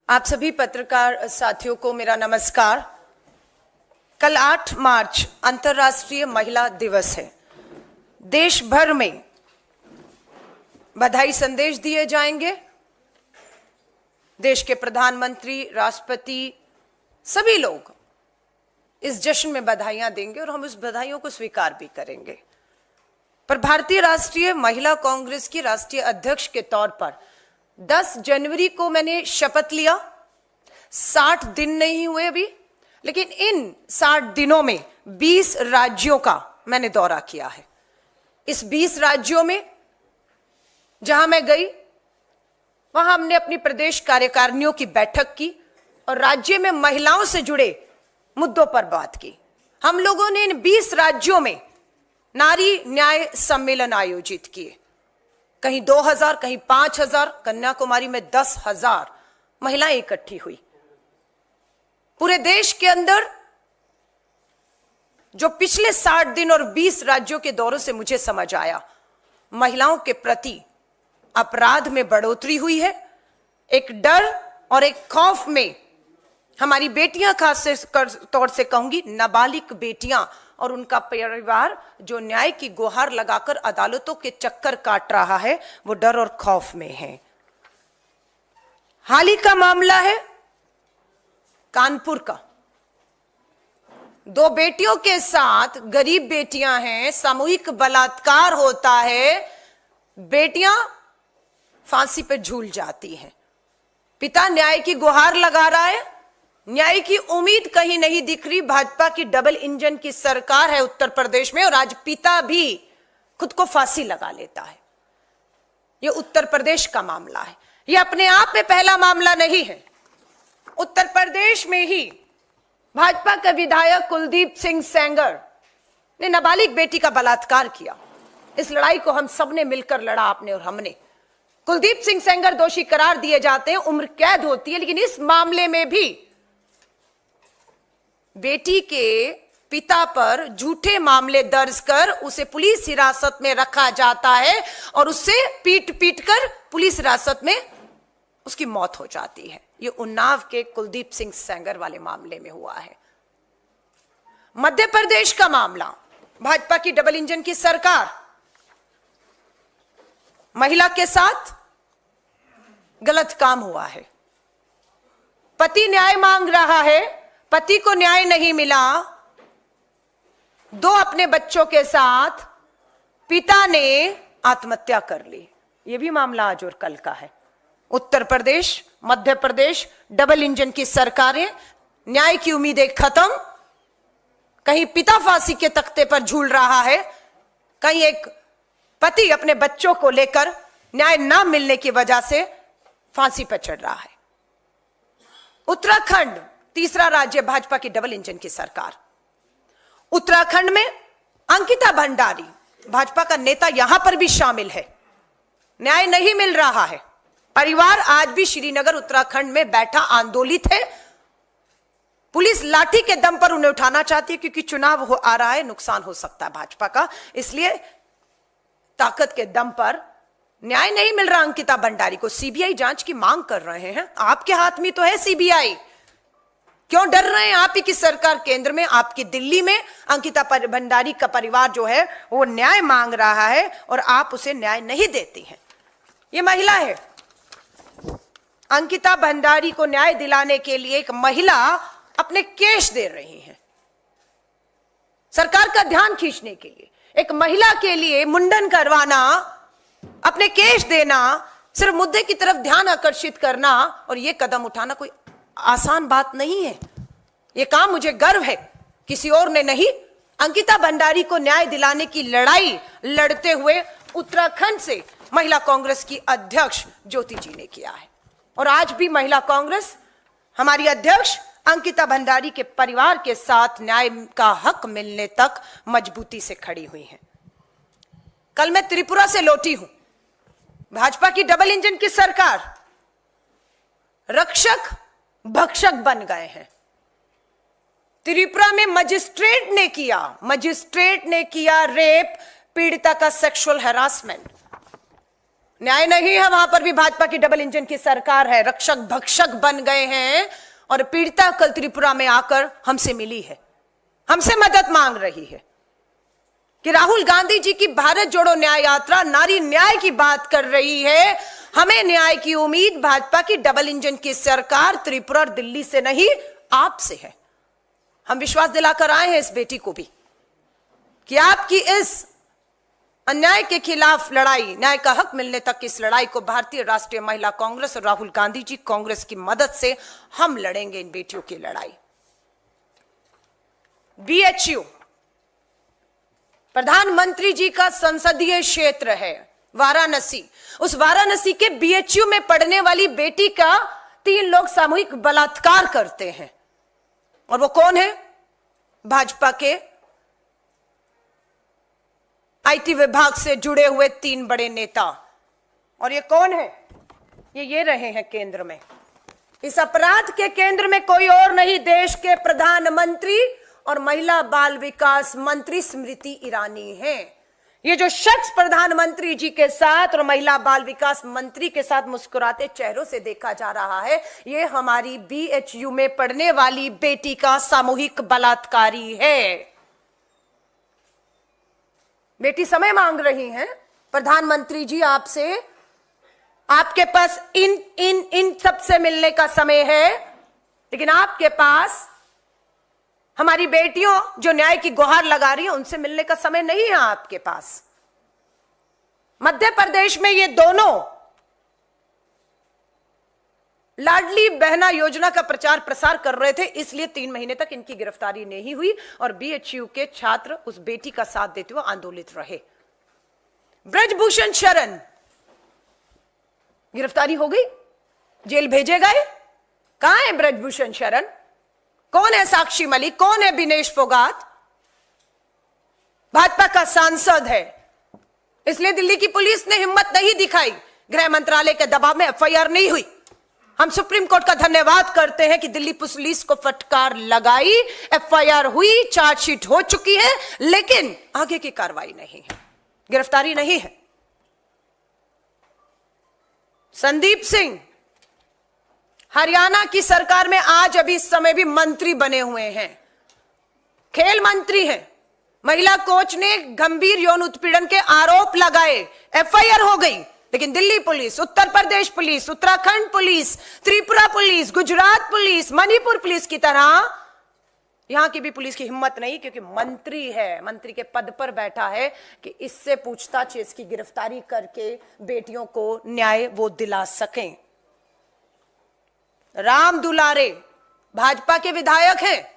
आप सभी पत्रकार साथियों को मेरा नमस्कार। कल 8 मार्च अंतर्राष्ट्रीय महिला दिवस है। देश भर में बधाई संदेश दिए जाएंगे। देश के प्रधानमंत्री, राष्ट्रपति, सभी लोग इस जश्न में बधाइयां देंगे और हम उस बधाइयों को स्वीकार भी करेंगे। पर भारतीय राष्ट्रीय महिला कांग्रेस की राष्ट्रीय अध्यक्ष के तौर पर 10 जनवरी को मैंने शपथ लिया। 60 दिन नहीं हुए अभी, लेकिन इन 60 दिनों में 20 राज्यों का मैंने दौरा किया है। इस 20 राज्यों में जहां मैं गई, वहां हमने अपनी प्रदेश कार्यकारिणियों की बैठक की और राज्य में महिलाओं से जुड़े मुद्दों पर बात की। हम लोगों ने इन 20 राज्यों में नारी न्याय सम्मेलन आयोजित किए। कहीं 2000, कहीं 5000, कन्याकुमारी में 10,000 महिलाएं इकट्ठी हुई। पूरे देश के अंदर जो पिछले 60 दिन और 20 राज्यों के दौरों से मुझे समझ आया, महिलाओं के प्रति अपराध में बढ़ोतरी हुई है। एक डर और एक खौफ में हमारी बेटियां, खास तौर से कहूंगी नाबालिग बेटियां और उनका परिवार जो न्याय की गुहार लगाकर अदालतों के चक्कर काट रहा है, वो डर और खौफ में है। हाल ही का मामला है कानपुर का। 2 बेटियों के साथ, गरीब बेटियां हैं, सामूहिक बलात्कार होता है, बेटियां फांसी पर झूल जाती हैं। पिता न्याय की गुहार लगा रहा है, न्याय की उम्मीद कहीं नहीं दिख रही। भाजपा की डबल इंजन की सरकार है उत्तर प्रदेश में और आज पिता भी खुद को फांसी लगा लेता है। यह उत्तर प्रदेश का मामला है। यह अपने आप में पहला मामला नहीं है। उत्तर प्रदेश में ही भाजपा के विधायक कुलदीप सिंह सेंगर ने नाबालिग बेटी का बलात्कार किया। इस लड़ाई को हम सबने मिलकर लड़ा, आपने और हमने। कुलदीप सिंह सेंगर दोषी करार दिए जाते हैं, उम्र कैद होती है, लेकिन इस मामले में भी बेटी के पिता पर झूठे मामले दर्ज कर उसे पुलिस हिरासत में रखा जाता है और उससे पीट कर पुलिस हिरासत में उसकी मौत हो जाती है। यह उन्नाव के कुलदीप सिंह सेंगर वाले मामले में हुआ है। मध्य प्रदेश का मामला, भाजपा की डबल इंजन की सरकार, महिला के साथ गलत काम हुआ है। पति न्याय मांग रहा है, पति को न्याय नहीं मिला। 2 अपने बच्चों के साथ पिता ने आत्महत्या कर ली। यह भी मामला आज और कल का है। उत्तर प्रदेश, मध्य प्रदेश, डबल इंजन की सरकारें, न्याय की उम्मीदें खत्म। कहीं पिता फांसी के तख्ते पर झूल रहा है, कहीं एक पति अपने बच्चों को लेकर न्याय न मिलने की वजह से फांसी पर चढ़ रहा है। उत्तराखंड, तीसरा राज्य भाजपा की डबल इंजन की सरकार। उत्तराखंड में अंकिता भंडारी, भाजपा का नेता, यहां पर भी शामिल है। न्याय नहीं मिल रहा है। परिवार आज भी श्रीनगर, उत्तराखंड में बैठा आंदोलित है। पुलिस लाठी के दम पर उन्हें उठाना चाहती है क्योंकि चुनाव आ रहा है, नुकसान हो सकता है भाजपा का, इसलिए ताकत के दम पर न्याय नहीं मिल रहा। अंकिता भंडारी को सीबीआई जांच की मांग कर रहे हैं। आपके हाथ में तो है सीबीआई, क्यों डर रहे हैं? आप ही की सरकार केंद्र में, आपकी दिल्ली में अंकिता भंडारी का परिवार जो है वो न्याय मांग रहा है और आप उसे न्याय नहीं देती हैं। ये महिला है। अंकिता भंडारी को न्याय दिलाने के लिए एक महिला अपने केस दे रही है, सरकार का ध्यान खींचने के लिए। एक महिला के लिए मुंडन करवाना, अपने केस देना, सिर्फ मुद्दे की तरफ ध्यान आकर्षित करना और यह कदम उठाना कोई आसान बात नहीं है। यह काम, मुझे गर्व है, किसी और ने नहीं, अंकिता भंडारी को न्याय दिलाने की लड़ाई लड़ते हुए उत्तराखंड से महिला कांग्रेस की अध्यक्ष ज्योति जी ने किया है। और आज भी महिला कांग्रेस, हमारी अध्यक्ष अंकिता भंडारी के परिवार के साथ न्याय का हक मिलने तक मजबूती से खड़ी हुई है। कल मैं त्रिपुरा से लौटी हूं। भाजपा की डबल इंजन की सरकार रक्षक भक्षक बन गए हैं। त्रिपुरा में मजिस्ट्रेट ने किया रेप, पीड़िता का सेक्सुअल हैरासमेंट। न्याय नहीं है, वहां पर भी भाजपा की डबल इंजन की सरकार है। रक्षक भक्षक बन गए हैं और पीड़िता कल त्रिपुरा में आकर हमसे मिली है, हमसे मदद मांग रही है कि राहुल गांधी जी की भारत जोड़ो न्याय यात्रा नारी न्याय की बात कर रही है। हमें न्याय की उम्मीद भाजपा की डबल इंजन की सरकार त्रिपुरा और दिल्ली से नहीं, आपसे है। हम विश्वास दिलाकर आए हैं इस बेटी को भी कि आपकी इस अन्याय के खिलाफ लड़ाई, न्याय का हक मिलने तक की इस लड़ाई को भारतीय राष्ट्रीय महिला कांग्रेस और राहुल गांधी जी कांग्रेस की मदद से हम लड़ेंगे इन बेटियों की लड़ाई। BHU प्रधानमंत्री जी का संसदीय क्षेत्र है वाराणसी। उस वाराणसी के BHU में पढ़ने वाली बेटी का 3 लोग सामूहिक बलात्कार करते हैं। और वो कौन है? भाजपा के IT विभाग से जुड़े हुए 3 बड़े नेता। और ये कौन है? ये रहे हैं केंद्र में। इस अपराध के केंद्र में कोई और नहीं, देश के प्रधानमंत्री और महिला बाल विकास मंत्री स्मृति ईरानी है। ये जो शख्स प्रधानमंत्री जी के साथ और महिला बाल विकास मंत्री के साथ मुस्कुराते चेहरों से देखा जा रहा है, ये हमारी BHU में पढ़ने वाली बेटी का सामूहिक बलात्कारी है। बेटी समय मांग रही हैं प्रधानमंत्री जी आपसे, आपके पास इन सब से मिलने का समय है, लेकिन आपके पास हमारी बेटियों जो न्याय की गुहार लगा रही हैं उनसे मिलने का समय नहीं है आपके पास। मध्य प्रदेश में ये दोनों लाडली बहना योजना का प्रचार प्रसार कर रहे थे, इसलिए 3 महीने तक इनकी गिरफ्तारी नहीं हुई और BHU के छात्र उस बेटी का साथ देते हुए आंदोलित रहे। ब्रजभूषण शरण गिरफ्तारी हो गई, जेल भेजे गए। कहां है ब्रजभूषण शरण? कौन है साक्षी मलिक? कौन है दिनेश फोगाट? भाजपा का सांसद है, इसलिए दिल्ली की पुलिस ने हिम्मत नहीं दिखाई, गृह मंत्रालय के दबाव में FIR नहीं हुई। हम सुप्रीम कोर्ट का धन्यवाद करते हैं कि दिल्ली पुलिस को फटकार लगाई, FIR हुई, चार्जशीट हो चुकी है, लेकिन आगे की कार्रवाई नहीं है, गिरफ्तारी नहीं है। संदीप सिंह हरियाणा की सरकार में आज अभी इस समय भी मंत्री बने हुए हैं, खेल मंत्री हैं। महिला कोच ने गंभीर यौन उत्पीड़न के आरोप लगाए, FIR हो गई, लेकिन Delhi police, Uttar Pradesh police, Uttarakhand police, Tripura police, Gujarat police, Manipur police की तरह यहां की भी पुलिस की हिम्मत नहीं, क्योंकि मंत्री है, मंत्री के पद पर बैठा है कि इससे पूछताछ, इसकी गिरफ्तारी करके बेटियों को न्याय वो दिला सकें। राम दुलारे भाजपा के विधायक हैं,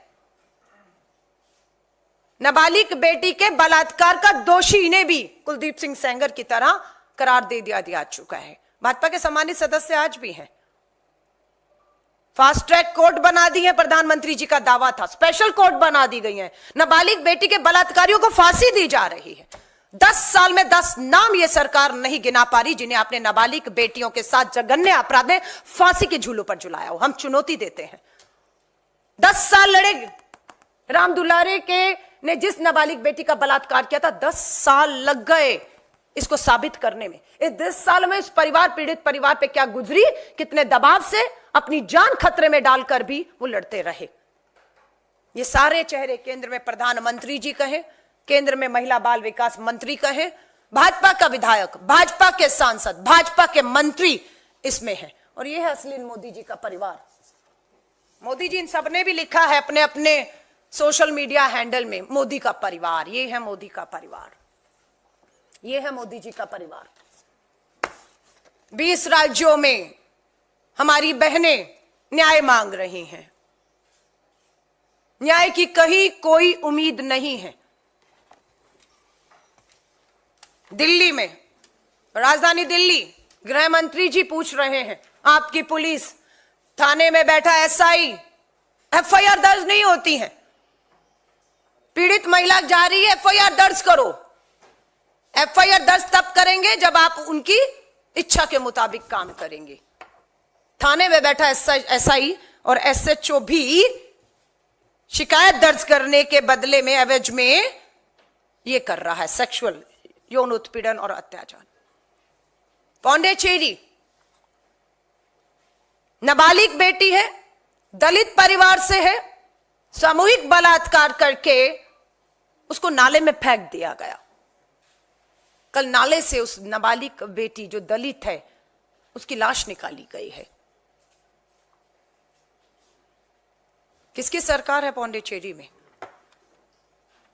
नाबालिग बेटी के बलात्कार का दोषी इन्हें भी कुलदीप सिंह सेंगर की तरह करार दे दिया जा चुका है। भाजपा के सम्मानित सदस्य आज भी हैं। फास्ट ट्रैक कोर्ट बना दी है, प्रधानमंत्री जी का दावा था, स्पेशल कोर्ट बना दी गई है। नाबालिग बेटी के बलात्कारियों को फांसी दी जा रही है। 10 साल में 10 नाम ये सरकार नहीं गिना पा रही जिन्हें आपने नाबालिग बेटियों के साथ जघन्य अपराध में फांसी के झूलों पर झुलाया हो। हम चुनौती देते हैं, 10 साल लड़े। राम दुलारे के ने जिस नाबालिग बेटी का बलात्कार किया था, 10 साल लग गए इसको साबित करने में। इस 10 साल में इस परिवार, पीड़ित परिवार पे क्या गुजरी, कितने दबाव से, अपनी जान खतरे में डालकर भी वो लड़ते रहे। ये सारे चेहरे केंद्र में प्रधानमंत्री जी कहें, केंद्र में महिला बाल विकास मंत्री कहें, भाजपा का विधायक, भाजपा के सांसद, भाजपा के मंत्री इसमें है। और ये है असली मोदी जी का परिवार। मोदी जी इन सबने भी लिखा है अपने अपने सोशल मीडिया हैंडल में, मोदी का परिवार। ये है मोदी का परिवार, ये है मोदी जी का परिवार। 20 राज्यों में हमारी बहनें न्याय मांग रही हैं, न्याय की कहीं कोई उम्मीद नहीं है। दिल्ली में, राजधानी दिल्ली, गृह मंत्री जी पूछ रहे हैं, आपकी पुलिस थाने में बैठा SI, FIR दर्ज नहीं होती है। पीड़ित महिला जा रही है, FIR दर्ज करो। FIR दर्ज तब करेंगे जब आप उनकी इच्छा के मुताबिक काम करेंगे। थाने में बैठा SI और SHO भी शिकायत दर्ज करने के बदले में, एवज में ये कर रहा है सेक्सुअल, यौन उत्पीड़न और अत्याचार। पौंडीचेरी, नाबालिग बेटी है, दलित परिवार से है, सामूहिक बलात्कार करके उसको नाले में फेंक दिया गया। कल नाले से उस नाबालिग बेटी जो दलित है उसकी लाश निकाली गई है। किसकी सरकार है पौंडीचेरी में?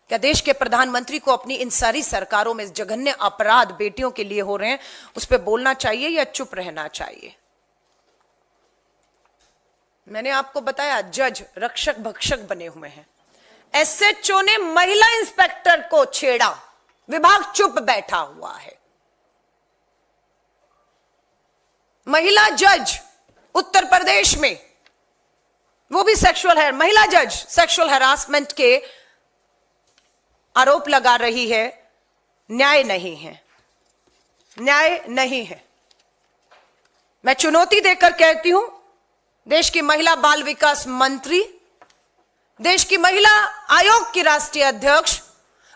क्या देश के प्रधानमंत्री को अपनी इन सारी सरकारों में जघन्य अपराध बेटियों के लिए हो रहे हैं उस पर बोलना चाहिए या चुप रहना चाहिए? मैंने आपको बताया जज रक्षक भक्षक बने हुए हैं। एसएचओ ने महिला इंस्पेक्टर को छेड़ा, विभाग चुप बैठा हुआ है। महिला जज उत्तर प्रदेश में, वो भी महिला जज सेक्सुअल हैरासमेंट के आरोप लगा रही है। न्याय नहीं है, न्याय नहीं है। मैं चुनौती देकर कहती हूं, देश की महिला बाल विकास मंत्री, देश की महिला आयोग की राष्ट्रीय अध्यक्ष,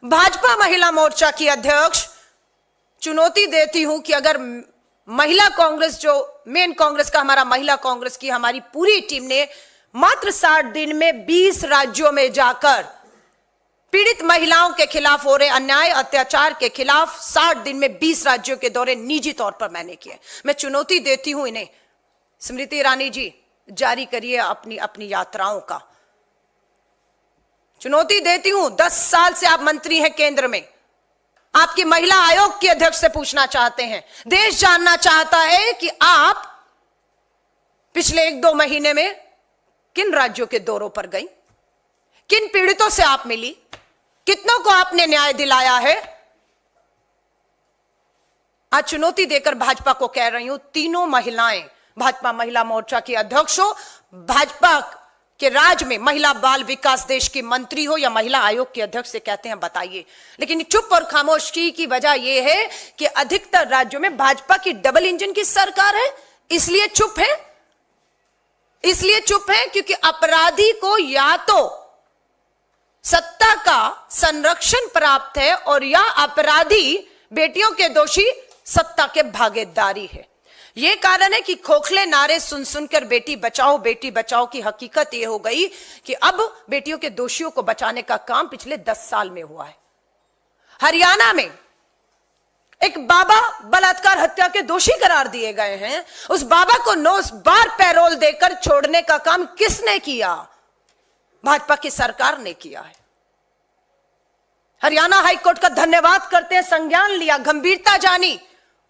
भाजपा महिला मोर्चा की अध्यक्ष, चुनौती देती हूं कि अगर महिला कांग्रेस, जो मेन कांग्रेस का हमारा महिला कांग्रेस की हमारी पूरी टीम ने मात्र 60 दिन में 20 राज्यों में जाकर पीड़ित महिलाओं के खिलाफ हो रहे अन्याय अत्याचार के खिलाफ 60 दिन में 20 राज्यों के दौरे निजी तौर पर मैंने किए। मैं चुनौती देती हूं इन्हें, स्मृति ईरानी जी जारी करिए अपनी अपनी यात्राओं का। चुनौती देती हूं, 10 साल से आप मंत्री हैं केंद्र में, आपकी महिला आयोग की अध्यक्ष से पूछना चाहते हैं, देश जानना चाहता है कि आप पिछले 1-2 महीने में किन राज्यों के दौरों पर गई, किन पीड़ितों से आप मिली, कितनों को आपने न्याय दिलाया है। आज चुनौती देकर भाजपा को कह रही हूं, तीनों महिलाएं भाजपा महिला मोर्चा की अध्यक्ष हो, भाजपा के राज में महिला बाल विकास देश की मंत्री हो या महिला आयोग की अध्यक्ष से कहते हैं बताइए। लेकिन चुप और खामोशी की वजह यह है कि अधिकतर राज्यों में भाजपा की डबल इंजन की सरकार है, इसलिए चुप है। इसलिए चुप है क्योंकि अपराधी को या तो सत्ता का संरक्षण प्राप्त है और या अपराधी बेटियों के दोषी सत्ता के भागीदारी है। यह कारण है कि खोखले नारे सुन सुनकर बेटी बचाओ की हकीकत यह हो गई कि अब बेटियों के दोषियों को बचाने का काम पिछले 10 साल में हुआ है। हरियाणा में एक बाबा बलात्कार हत्या के दोषी करार दिए गए हैं। उस बाबा को 9 बार पैरोल देकर छोड़ने का काम किसने किया? भाजपा की सरकार ने किया है। हरियाणा हाईकोर्ट का धन्यवाद करते हैं, संज्ञान लिया, गंभीरता जानी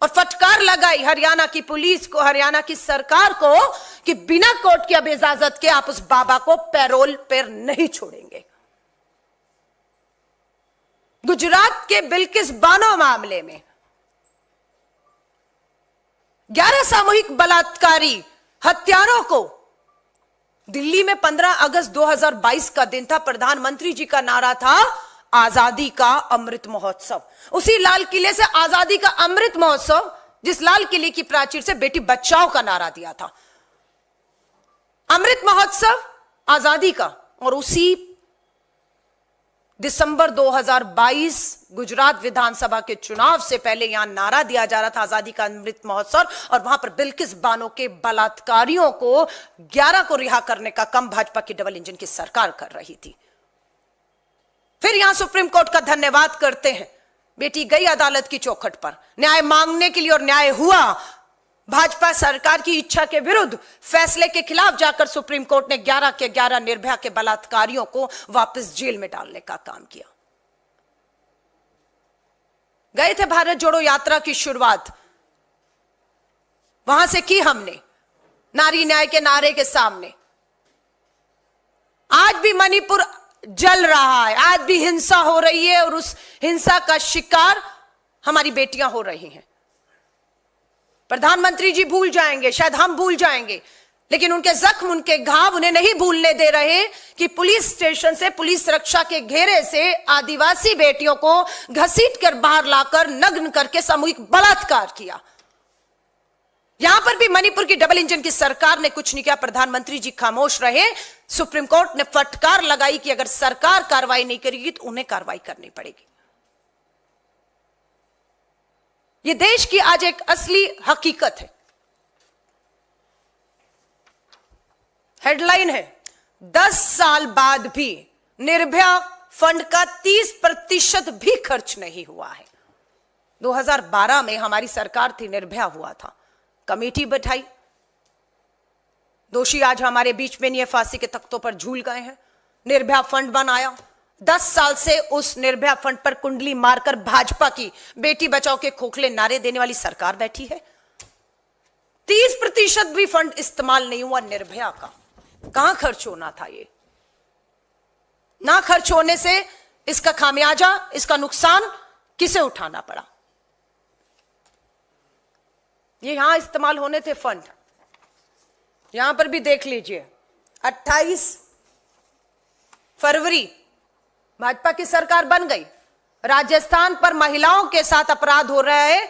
और फटकार लगाई हरियाणा की पुलिस को, हरियाणा की सरकार को कि बिना कोर्ट की अब इजाजत के आप उस बाबा को पैरोल पर नहीं छोड़ेंगे। गुजरात के बिल्किस बानो मामले में 11 सामूहिक बलात्कारी हत्यारों को दिल्ली में 15 अगस्त 2022 का दिन था। प्रधानमंत्री जी का नारा था आजादी का अमृत महोत्सव। उसी लाल किले से आजादी का अमृत महोत्सव, जिस लाल किले की प्राचीर से बेटी बचाओ का नारा दिया था, अमृत महोत्सव आजादी का। और उसी दिसंबर 2022 गुजरात विधानसभा के चुनाव से पहले यहां नारा दिया जा रहा था आजादी का अमृत महोत्सव, और वहां पर बिल्किस बानो के बलात्कारियों को 11 को रिहा करने का काम भाजपा की डबल इंजन की सरकार कर रही थी। फिर यहां सुप्रीम कोर्ट का धन्यवाद करते हैं, बेटी गई अदालत की चौखट पर न्याय मांगने के लिए और न्याय हुआ। भाजपा सरकार की इच्छा के विरुद्ध फैसले के खिलाफ जाकर सुप्रीम कोर्ट ने 11 के 11 निर्भया के बलात्कारियों को वापस जेल में डालने का काम किया। गए थे भारत जोड़ो यात्रा की शुरुआत, वहां से की हमने नारी न्याय के नारे के सामने। आज भी मणिपुर जल रहा है, आज भी हिंसा हो रही है और उस हिंसा का शिकार हमारी बेटियां हो रही हैं। प्रधानमंत्री जी भूल जाएंगे, शायद हम भूल जाएंगे, लेकिन उनके जख्म, उनके घाव उन्हें नहीं भूलने दे रहे कि पुलिस स्टेशन से, पुलिस सुरक्षा के घेरे से आदिवासी बेटियों को घसीट कर बाहर लाकर नग्न करके सामूहिक बलात्कार किया। यहां पर भी मणिपुर की डबल इंजन की सरकार ने कुछ नहीं किया, प्रधानमंत्री जी खामोश रहे। सुप्रीम कोर्ट ने फटकार लगाई कि अगर सरकार कार्रवाई नहीं करेगी तो उन्हें कार्रवाई करनी पड़ेगी। ये देश की आज एक असली हकीकत है। हेडलाइन है, 10 साल बाद भी निर्भया फंड का 30% भी खर्च नहीं हुआ है। 2012 में हमारी सरकार थी, निर्भया हुआ था, कमेटी बैठाई, दोषी आज हमारे बीच में नहीं है, फांसी के तख्तों पर झूल गए हैं। निर्भया फंड बनाया, 10 साल से उस निर्भया फंड पर कुंडली मारकर भाजपा की बेटी बचाओ के खोखले नारे देने वाली सरकार बैठी है। 30% भी फंड इस्तेमाल नहीं हुआ निर्भया का। कहां खर्च होना था? ये ना खर्च होने से इसका खामियाजा, इसका नुकसान किसे उठाना पड़ा? ये यहां इस्तेमाल होने थे फंड। यहां पर भी देख लीजिए, 28 फरवरी भाजपा की सरकार बन गई, राजस्थान पर महिलाओं के साथ अपराध हो रहा है,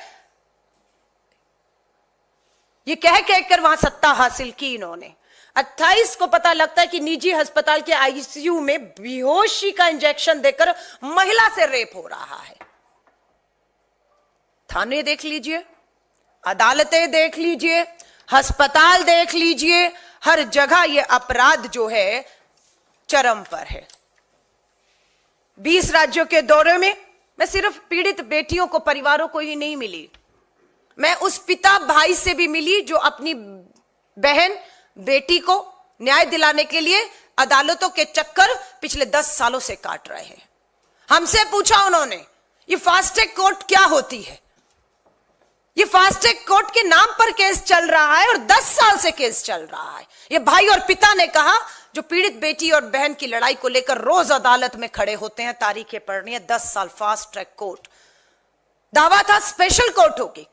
ये कह कर वहां सत्ता हासिल की इन्होंने। 28 को पता लगता है कि निजी अस्पताल के आईसीयू में बेहोशी का इंजेक्शन देकर महिला से रेप हो रहा है। थाने देख लीजिए, अदालतें देख लीजिए, अस्पताल देख लीजिए, हर जगह यह अपराध जो है चरम पर है। 20 राज्यों के दौरे में मैं सिर्फ पीड़ित बेटियों को, परिवारों को ही नहीं मिली, मैं उस पिता भाई से भी मिली जो अपनी बहन बेटी को न्याय दिलाने के लिए अदालतों के चक्कर पिछले 10 सालों से काट रहे हैं। हमसे पूछा उन्होंने, ये फास्ट ट्रैक कोर्ट क्या होती है? ये फास्ट ट्रैक कोर्ट के नाम पर केस चल रहा है और 10 साल से केस चल रहा है। ये भाई और पिता ने कहा, जो पीड़ित बेटी और बहन की लड़ाई को लेकर रोज अदालत में खड़े होते हैं, तारीखें पढ़नी है, 10 साल फास्ट ट्रैक कोर्ट। दावा था स्पेशल कोर्ट होगी।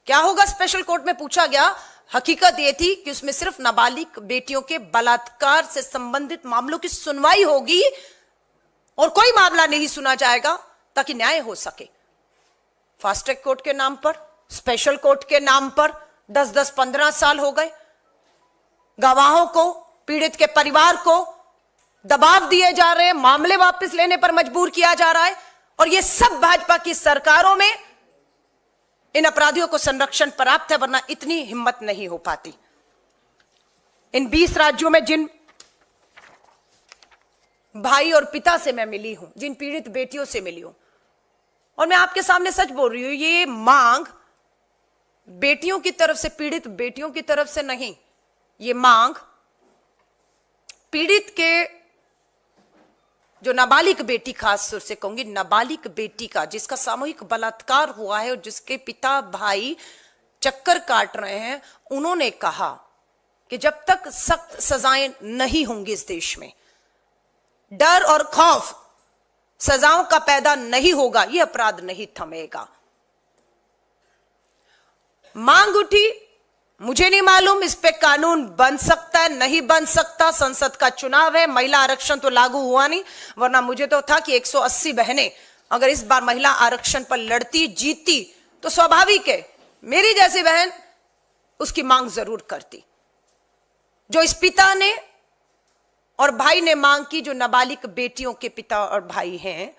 क्या होगा स्पेशल कोर्ट में? पूछा गया, हकीकत यह थी कि उसमें सिर्फ नाबालिग बेटियों के बलात्कार से संबंधित मामलों की सुनवाई होगी और कोई मामला नहीं सुना जाएगा ताकि न्याय हो सके। फास्ट ट्रैक कोर्ट के नाम पर, स्पेशल कोर्ट के नाम पर 10-10, 15 साल हो गए। गवाहों को, पीड़ित के परिवार को दबाव दिए जा रहे हैं, मामले वापस लेने पर मजबूर किया जा रहा है, और यह सब भाजपा की सरकारों में इन अपराधियों को संरक्षण प्राप्त है, वरना इतनी हिम्मत नहीं हो पाती। इन 20 राज्यों में जिन भाई और पिता से मैं मिली हूं, जिन पीड़ित बेटियों से मिली हूं, और मैं आपके सामने सच बोल रही हूं, ये मांग बेटियों की तरफ से, पीड़ित बेटियों की तरफ से नहीं, ये मांग पीड़ित के जो नाबालिग बेटी, खास तौर से कहूंगी नाबालिग बेटी का, जिसका सामूहिक बलात्कार हुआ है और जिसके पिता भाई चक्कर काट रहे हैं, उन्होंने कहा कि जब तक सख्त सजाएं नहीं होंगी इस देश में, डर और खौफ सजाओं का पैदा नहीं होगा, यह अपराध नहीं थमेगा। मांग उठी, मुझे नहीं मालूम इस पे कानून बन सकता है, नहीं बन सकता, संसद का चुनाव है, महिला आरक्षण तो लागू हुआ नहीं, वरना मुझे तो था कि 180 बहनें अगर इस बार महिला आरक्षण पर लड़ती, जीती, तो स्वाभाविक है मेरी जैसी बहन उसकी मांग जरूर करती। जो इस पिता ने और भाई ने मांग की, जो नाबालिग बेटियों के पिता और भाई हैं,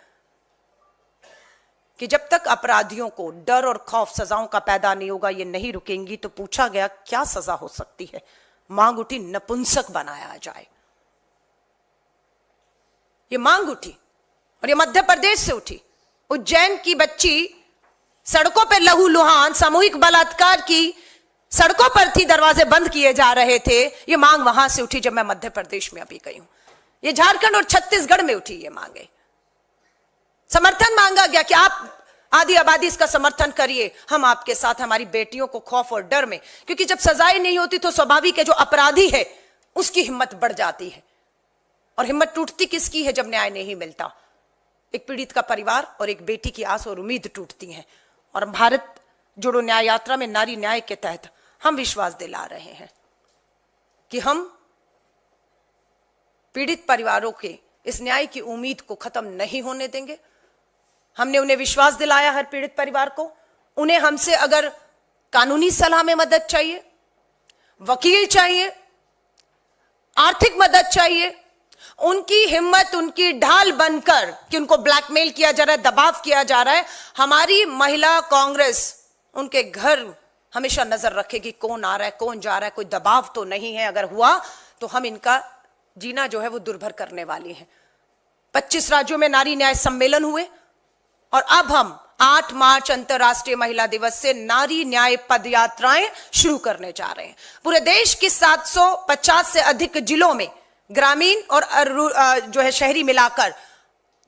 कि जब तक अपराधियों को डर और खौफ सजाओं का पैदा नहीं होगा, ये नहीं रुकेंगी। तो पूछा गया क्या सजा हो सकती है? मांग उठी, नपुंसक बनाया जाए। ये मांग उठी और ये मध्य प्रदेश से उठी। उज्जैन की बच्ची सड़कों पर लहूलुहान सामूहिक बलात्कार की, सड़कों पर थी, दरवाजे बंद किए जा रहे थे। ये मांग वहां से उठी जब मैं मध्य प्रदेश में अभी गई हूं। ये झारखंड और छत्तीसगढ़ में उठी ये मांगे। समर्थन मांगा गया कि आप आधी आबादी इसका समर्थन करिए, हम आपके साथ, हमारी बेटियों को खौफ और डर में, क्योंकि जब सजाएं नहीं होती तो स्वाभाविक है जो अपराधी है उसकी हिम्मत बढ़ जाती है। और हिम्मत टूटती किसकी है जब न्याय नहीं मिलता? एक पीड़ित का परिवार और एक बेटी की आस और उम्मीद टूटती है। और भारत जोड़ो न्याय यात्रा में नारी न्याय के तहत हम विश्वास दिला रहे हैं कि हम पीड़ित परिवारों के इस न्याय की उम्मीद को खत्म नहीं होने देंगे। हमने उन्हें विश्वास दिलाया, हर पीड़ित परिवार को। उन्हें हमसे अगर कानूनी सलाह में मदद चाहिए, वकील चाहिए, आर्थिक मदद चाहिए, उनकी हिम्मत, उनकी ढाल बनकर कि उनको ब्लैकमेल किया जा रहा है, दबाव किया जा रहा है, हमारी महिला कांग्रेस उनके घर हमेशा नजर रखेगी, कौन आ रहा है, कौन जा रहा है, कोई दबाव तो नहीं है। अगर हुआ तो हम इनका जीना जो है वो दुर्भर करने वाली हैं। 25 राज्यों में नारी न्याय सम्मेलन हुए और अब हम 8 मार्च अंतर्राष्ट्रीय महिला दिवस से नारी न्याय पदयात्राएं शुरू करने जा रहे हैं। पूरे देश की 750 से अधिक जिलों में, ग्रामीण और जो है शहरी मिलाकर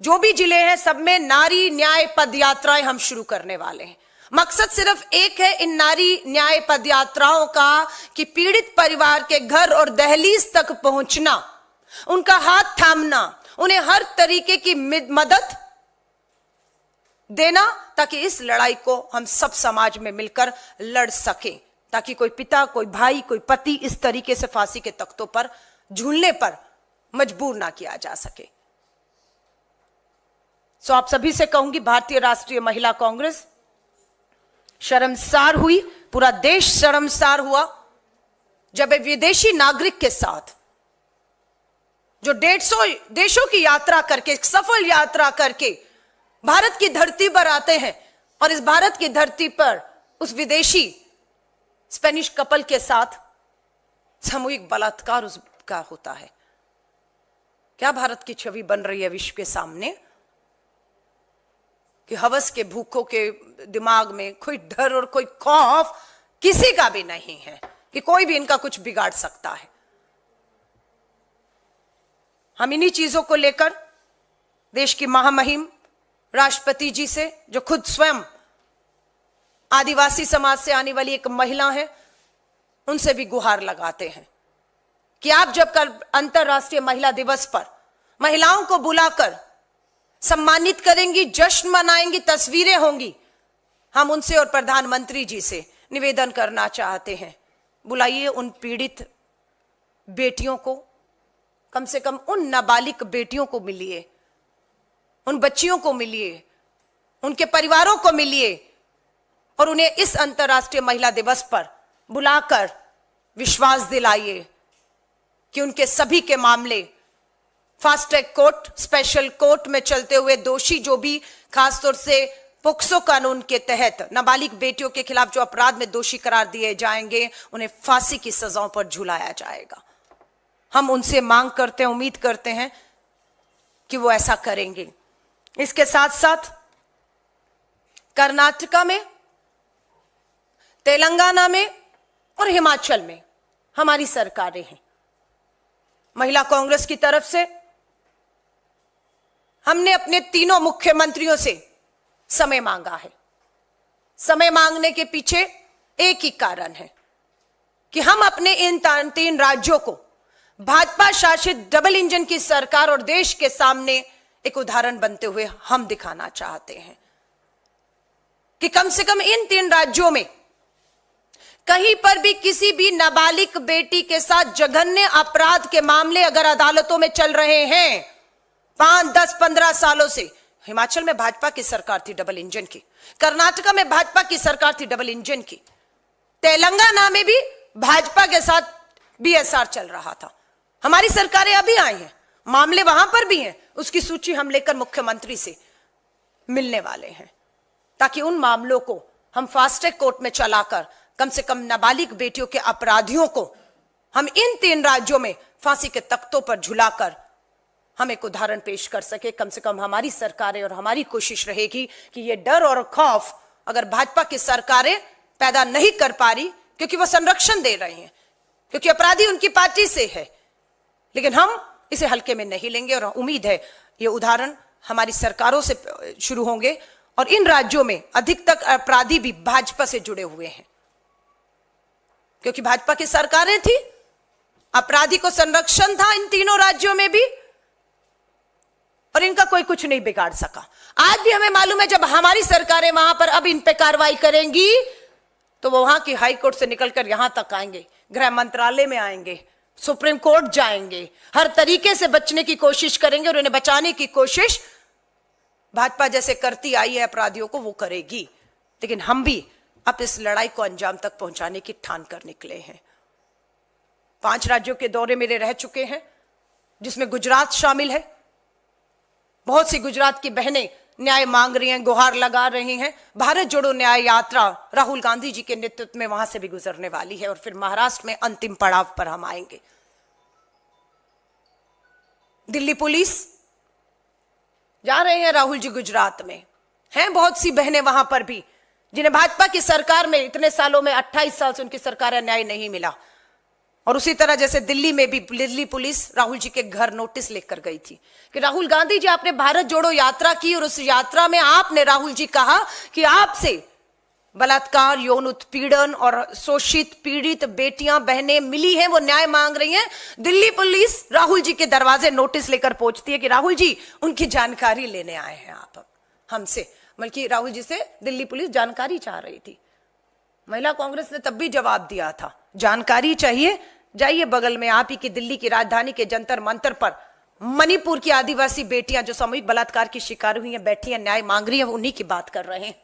जो भी जिले हैं, सब में नारी न्याय पदयात्राएं हम शुरू करने वाले हैं। मकसद सिर्फ एक है इन नारी न्याय पदयात्राओं का कि पीड़ित परिवार के घर और दहलीज तक पहुंचना, उनका हाथ थामना, उन्हें हर तरीके की मदद देना, ताकि इस लड़ाई को हम सब समाज में मिलकर लड़ सकें, ताकि कोई पिता, कोई भाई, कोई पति इस तरीके से फांसी के तख्तों पर झूलने पर मजबूर ना किया जा सके। सो आप सभी से कहूंगी, भारतीय राष्ट्रीय महिला कांग्रेस शर्मसार हुई, पूरा देश शर्मसार हुआ जब एक विदेशी नागरिक के साथ जो 150 देशों की यात्रा करके, सफल यात्रा करके भारत की धरती पर आते हैं और इस भारत की धरती पर उस विदेशी स्पेनिश कपल के साथ सामूहिक बलात्कार उसका होता है। क्या भारत की छवि बन रही है विश्व के सामने कि हवस के भूखों के दिमाग में कोई डर और कोई खौफ किसी का भी नहीं है कि कोई भी इनका कुछ बिगाड़ सकता है। हम इन्हीं चीजों को लेकर देश की महामहिम राष्ट्रपति जी से, जो खुद स्वयं आदिवासी समाज से आने वाली एक महिला है, उनसे भी गुहार लगाते हैं कि आप जब कल अंतर्राष्ट्रीय महिला दिवस पर महिलाओं को बुलाकर सम्मानित करेंगी, जश्न मनाएंगी, तस्वीरें होंगी, हम उनसे और प्रधानमंत्री जी से निवेदन करना चाहते हैं, बुलाइए उन पीड़ित बेटियों को, कम से कम उन नाबालिग बेटियों को मिलिए, उन बच्चियों को मिलिए, उनके परिवारों को मिलिए और उन्हें इस अंतर्राष्ट्रीय महिला दिवस पर बुलाकर विश्वास दिलाइए कि उनके सभी के मामले fast track court, special court में चलते हुए दोषी जो भी खासतौर से पोक्सो कानून के तहत नाबालिग बेटियों के खिलाफ जो अपराध में दोषी करार दिए जाएंगे, उन्हें फांसी की सजाओं पर झुलाया जाएगा। हम उनसे मांग करते हैं, उम्मीद करते हैं कि वो ऐसा करेंगे। इसके साथ साथ कर्नाटका में, तेलंगाना में और हिमाचल में हमारी सरकारें हैं। महिला कांग्रेस की तरफ से हमने अपने तीनों मुख्यमंत्रियों से समय मांगा है। समय मांगने के पीछे एक ही कारण है कि हम अपने इन 3 राज्यों को भाजपा शासित डबल इंजन की सरकार और देश के सामने एक उदाहरण बनते हुए हम दिखाना चाहते हैं कि कम से कम इन 3 राज्यों में कहीं पर भी किसी भी नाबालिग बेटी के साथ जघन्य अपराध के मामले अगर अदालतों में चल रहे हैं 5, 10, 15 सालों से, हिमाचल में भाजपा की सरकार थी डबल इंजन की, कर्नाटका में भाजपा की सरकार थी डबल इंजन की, तेलंगाना में भी भाजपा के साथ बीएसआर चल रहा था। हमारी सरकारें अभी आई हैं, मामले वहां पर भी हैं, उसकी सूची हम लेकर मुख्यमंत्री से मिलने वाले हैं ताकि उन मामलों को हम फास्ट ट्रैक कोर्ट में चलाकर कम से कम नाबालिग बेटियों के अपराधियों को हम इन 3 राज्यों में फांसी के तख्तों पर झुलाकर हम एक उदाहरण पेश कर सके। कम से कम हमारी सरकारें और हमारी कोशिश रहेगी कि ये डर और खौफ अगर भाजपा की सरकारें पैदा नहीं कर पा रही, क्योंकि वो संरक्षण दे रही हैं, क्योंकि अपराधी उनकी पार्टी से है, लेकिन हम इसे हल्के में नहीं लेंगे और उम्मीद है ये उदाहरण हमारी सरकारों से शुरू होंगे और इन राज्यों में अधिकतर अपराधी भी भाजपा से जुड़े हुए हैं, क्योंकि भाजपा की सरकारें थी, अपराधी को संरक्षण था इन तीनों राज्यों में भी और इनका कोई कुछ नहीं बिगाड़ सका। आज भी हमें मालूम है जब हमारी सरकारें वहां पर अब इन पे कार्रवाई करेंगी तो वो वहां की हाई कोर्ट से निकलकर यहां तक आएंगे, गृह मंत्रालय में आएंगे, सुप्रीम कोर्ट जाएंगे, हर तरीके से बचने की कोशिश करेंगे और उन्हें बचाने की कोशिश भाजपा जैसे करती आई है अपराधियों को वो करेगी। लेकिन हम भी अब इस लड़ाई को अंजाम तक पहुंचाने की ठान कर निकले हैं। 5 राज्यों के दौरे मेरे रह चुके हैं जिसमें गुजरात शामिल है। बहुत सी गुजरात की बहनें न्याय मांग रही हैं, गुहार लगा रही हैं। भारत जोड़ो न्याय यात्रा राहुल गांधी जी के नेतृत्व में वहां से भी गुजरने वाली है और फिर महाराष्ट्र में अंतिम पड़ाव पर हम आएंगे। दिल्ली पुलिस जा रहे हैं राहुल जी गुजरात में, हैं बहुत सी बहनें वहां पर भी जिन्हें भाजपा की सरकार में इतने सालों में 28 साल से उनकी सरकार है न्याय नहीं मिला। और उसी तरह जैसे दिल्ली में भी दिल्ली पुलिस राहुल जी के घर नोटिस लेकर गई थी कि राहुल गांधी जी आपने भारत जोड़ो यात्रा की और उस यात्रा में आपने राहुल जी कहा कि आपसे बलात्कार, यौन उत्पीड़न और शोषित पीड़ित बेटियां बहनें मिली हैं, वो न्याय मांग रही हैं। दिल्ली पुलिस राहुल जी के दरवाजे नोटिस लेकर पहुंचती है कि राहुल जी उनकी जानकारी लेने आए हैं आप हमसे, बल्कि राहुल जी से दिल्ली पुलिस जानकारी चाह रही थी। महिला कांग्रेस ने तब भी जवाब दिया था, जानकारी चाहिए जाइए बगल में आप ही की दिल्ली की राजधानी के जंतर मंतर पर मणिपुर की आदिवासी बेटियां जो सामूहिक बलात्कार की शिकार हुई हैं, बैठी हैं, न्याय मांग रही हैं, उन्हीं की बात कर रहे हैं।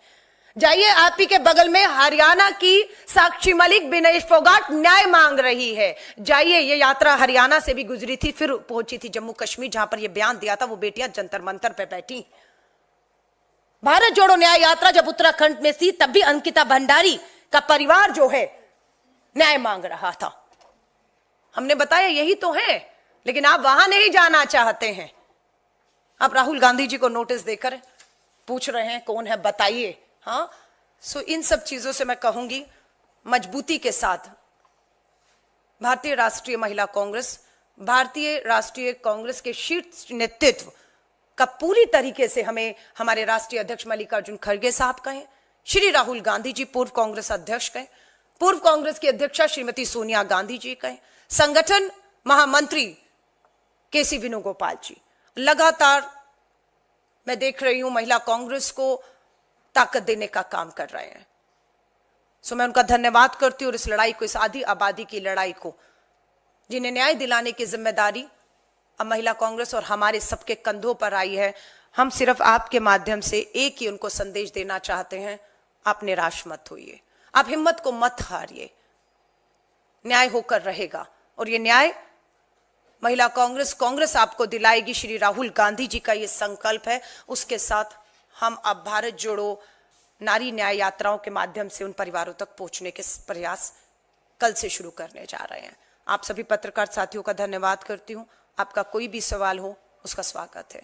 जाइए आप ही के बगल में हरियाणा की साक्षी मलिक, विनेश फोगाट न्याय मांग रही है। जाइए, ये यात्रा हरियाणा से भी गुजरी थी, फिर पहुंची थी जम्मू कश्मीर जहां पर यह बयान दिया था, वो बेटियां जंतर मंतर पे बैठी। भारत जोड़ो न्याय यात्रा जब उत्तराखंड में थी तब भी अंकिता भंडारी का परिवार जो है न्याय मांग रहा था। हमने बताया यही तो है, लेकिन आप वहां नहीं जाना चाहते हैं। आप राहुल गांधी जी को नोटिस देकर पूछ रहे हैं कौन है बताइए। हाँ, सो इन सब चीजों से मैं कहूंगी मजबूती के साथ भारतीय राष्ट्रीय महिला कांग्रेस, भारतीय राष्ट्रीय कांग्रेस के शीर्ष नेतृत्व का पूरी तरीके से हमें हमारे राष्ट्रीय अध्यक्ष मल्लिकार्जुन खड़गे साहब कहें, श्री राहुल गांधी जी पूर्व कांग्रेस अध्यक्ष कहें, पूर्व कांग्रेस की अध्यक्षा श्रीमती सोनिया गांधी जी कहें, संगठन महामंत्री केसी वेणुगोपाल जी, लगातार मैं देख रही हूं महिला कांग्रेस को ताकत देने का काम कर रहे हैं। सो मैं उनका धन्यवाद करती हूँ और इस लड़ाई को, इस आधी आबादी की लड़ाई को, जिन्हें न्याय दिलाने की जिम्मेदारी अब महिला कांग्रेस और हमारे सबके कंधों पर आई है। हम सिर्फ आपके माध्यम से एक ही उनको संदेश देना चाहते हैं, आप निराश मत होइए, आप हिम्मत को मत हारिए, न्याय होकर रहेगा और ये न्याय महिला कांग्रेस आपको दिलाएगी। श्री राहुल गांधी जी का ये संकल्प है। उसके साथ हम अब भारत जोड़ो नारी न्याय यात्राओं के माध्यम से उन परिवारों तक पहुंचने के प्रयास कल से शुरू करने जा रहे हैं। आप सभी पत्रकार साथियों का धन्यवाद करती हूं। आपका कोई भी सवाल हो उसका स्वागत है।